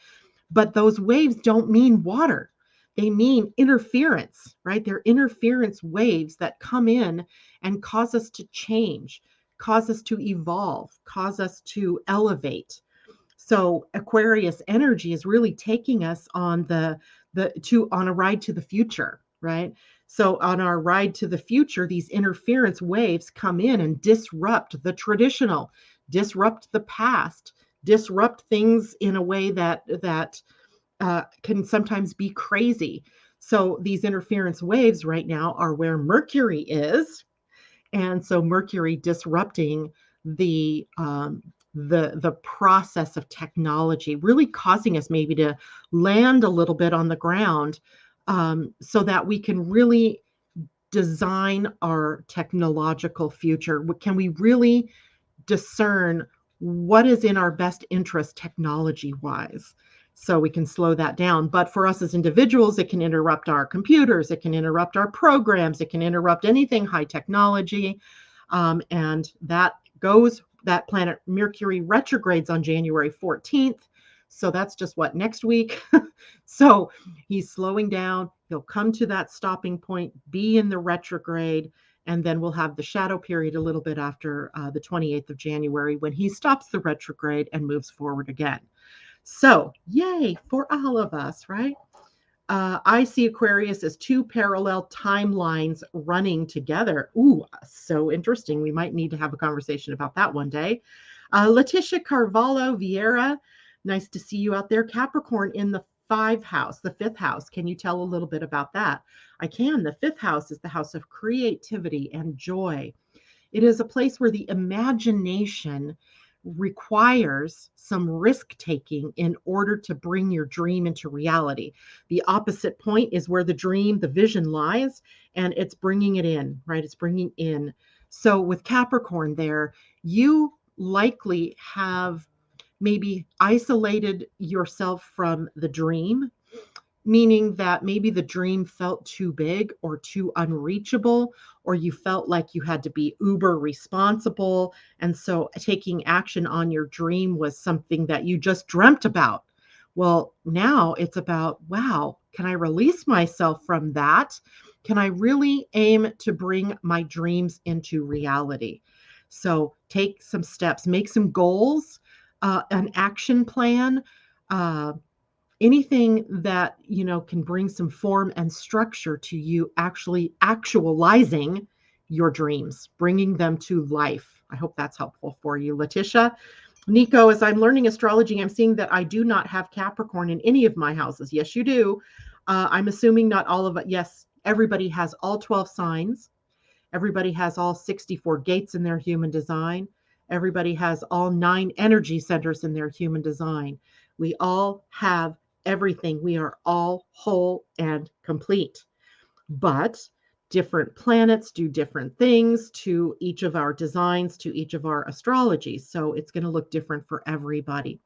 But those waves don't mean water. They mean interference, right? They're interference waves that come in and cause us to change, cause us to evolve, cause us to elevate. So Aquarius energy is really taking us on on a ride to the future, right? So on our ride to the future, these interference waves come in and disrupt the traditional, disrupt the past, disrupt things in a way that can sometimes be crazy. So these interference waves right now are where Mercury is, and so Mercury disrupting the process of technology, really causing us maybe to land a little bit on the ground, so that we can really design our technological future. Can we really discern what is in our best interest technology wise? So we can slow that down. But for us as individuals, it can interrupt our computers, it can interrupt our programs, it can interrupt anything high technology. And that planet Mercury retrogrades on January 14th. So that's just what, next week? So he's slowing down. He'll come to that stopping point, be in the retrograde, and then we'll have the shadow period a little bit after the 28th of January when he stops the retrograde and moves forward again. So yay for all of us, right? I see Aquarius as two parallel timelines running together. Ooh, so interesting. We might need to have a conversation about that one day. Letitia Carvalho Vieira, nice to see you out there. Capricorn in the the fifth house. Can you tell a little bit about that? I can. The fifth house is the house of creativity and joy. It is a place where the imagination requires some risk taking in order to bring your dream into reality. The opposite point is where the dream, the vision lies, and it's bringing it in, right? It's bringing in. So with Capricorn there, you likely have maybe isolated yourself from the dream, meaning that maybe the dream felt too big or too unreachable, or you felt like you had to be uber responsible. And so taking action on your dream was something that you just dreamt about. Well, now it's about, wow, can I release myself from that? Can I really aim to bring my dreams into reality? So take some steps, make some goals, an action plan. Anything that can bring some form and structure to you actually actualizing your dreams, bringing them to life. I hope that's helpful for you, Letitia. Nico, as I'm learning astrology, I'm seeing that I do not have Capricorn in any of my houses. Yes, you do. I'm assuming not all of it. Yes, everybody has all 12 signs. Everybody has all 64 gates in their human design. Everybody has all 9 energy centers in their human design. We all have everything. We are all whole and complete. But different planets do different things to each of our designs, to each of our astrologies. So it's going to look different for everybody.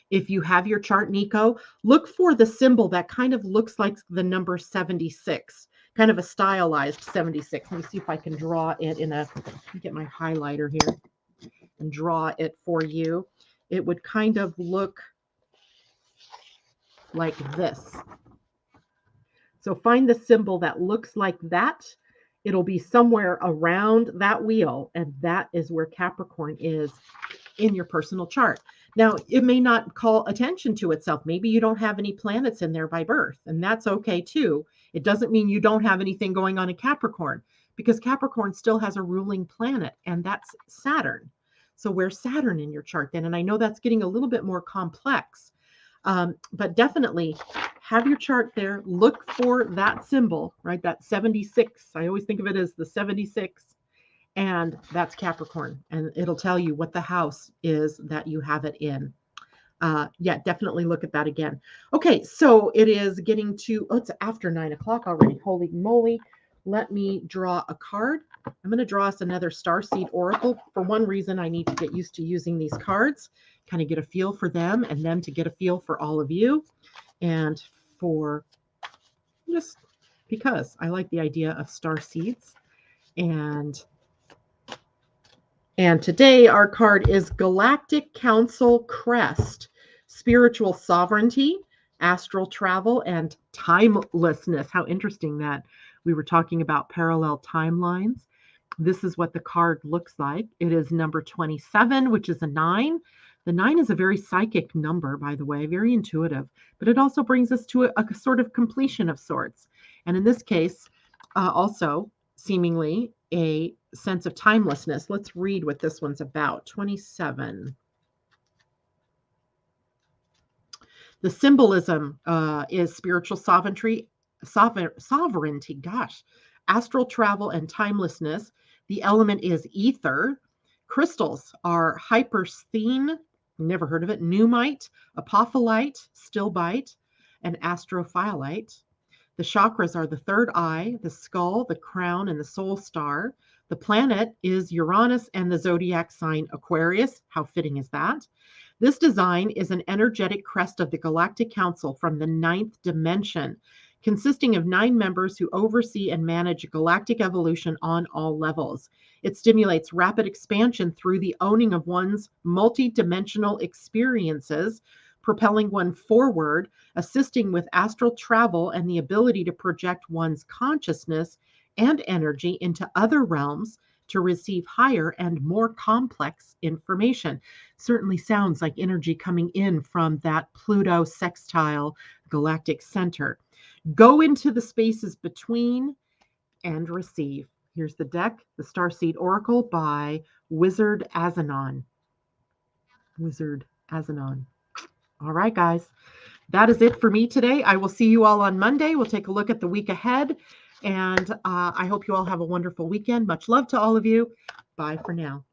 If you have your chart, Nico, look for the symbol that kind of looks like the number 76, kind of a stylized 76. Let me see if I can draw it in let me get my highlighter here and draw it for you. It would kind of look like this. So find the symbol that looks like that. It'll be somewhere around that wheel, and that is where Capricorn is in your personal chart. Now, it may not call attention to itself. Maybe you don't have any planets in there by birth, and that's okay too. It doesn't mean you don't have anything going on in Capricorn, because Capricorn still has a ruling planet, and that's Saturn. So where's Saturn in your chart then? And I know that's getting a little bit more complex, but definitely have your chart there. Look for that symbol, right? That 76. I always think of it as the 76. And that's Capricorn. And it'll tell you what the house is that you have it in. Yeah, definitely look at that again. Okay, so it is getting to, it's after 9 o'clock already. Holy moly. Let me draw a card. I'm going to draw us another Starseed Oracle. For one reason, I need to get used to using these cards, kind of get a feel for them, and them to get a feel for all of you. And for just because I like the idea of star seeds. And today our card is Galactic Council Crest, Spiritual Sovereignty, Astral Travel, and Timelessness. How interesting that we were talking about parallel timelines. This is what the card looks like. It is number 27, which is a 9. The 9 is a very psychic number, by the way, very intuitive, but it also brings us to a sort of completion of sorts. And in this case, also seemingly a sense of timelessness. Let's read what this one's about. 27. The symbolism is spiritual sovereignty, gosh, astral travel and timelessness. The element is ether. Crystals are hypersthene, never heard of it, pneumite, apophyllite, stilbite, and astrophyllite. The chakras are the third eye, the skull, the crown, and the soul star. The planet is Uranus and the zodiac sign Aquarius. How fitting is that? This design is an energetic crest of the Galactic Council from the 9th dimension, consisting of 9 members who oversee and manage galactic evolution on all levels. It stimulates rapid expansion through the owning of one's multi-dimensional experiences, propelling one forward, assisting with astral travel and the ability to project one's consciousness and energy into other realms to receive higher and more complex information. Certainly sounds like energy coming in from that Pluto sextile galactic center. Go into the spaces between and receive. Here's the deck, the Starseed Oracle by Wizard Azanon. Wizard Azanon. All right, guys. That is it for me today. I will see you all on Monday. We'll take a look at the week ahead. And I hope you all have a wonderful weekend. Much love to all of you. Bye for now.